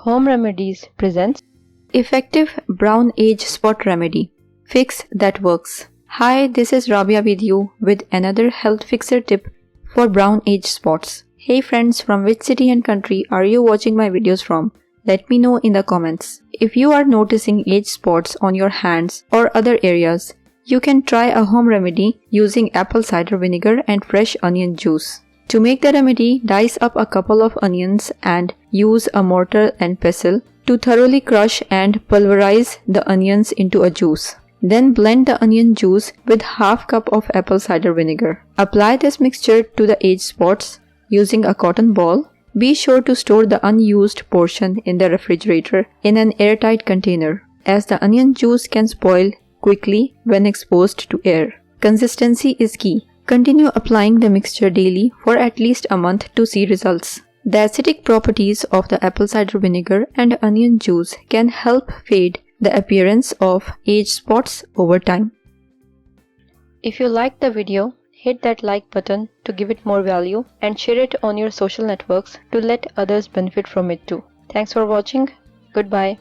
Home Remedies presents Effective Brown Age Spot Remedy. Fix that works. Hi, this is Rabia with you with another health fixer tip for brown age spots. Hey friends, from which city and country are you watching my videos from? Let me know in the comments. If you are noticing age spots on your hands or other areas, you can try a home remedy using apple cider vinegar and fresh onion juice. To make the remedy, dice up a couple of onions and use a mortar and pestle to thoroughly crush and pulverize the onions into a juice. Then blend the onion juice with half cup of apple cider vinegar. Apply this mixture to the age spots using a cotton ball. Be sure to store the unused portion in the refrigerator in an airtight container, as the onion juice can spoil quickly when exposed to air. Consistency is key. Continue applying the mixture daily for at least a month to see results. The acidic properties of the apple cider vinegar and onion juice can help fade the appearance of age spots over time. If you liked the video, hit that like button to give it more value and share it on your social networks to let others benefit from it too. Thanks for watching. Goodbye.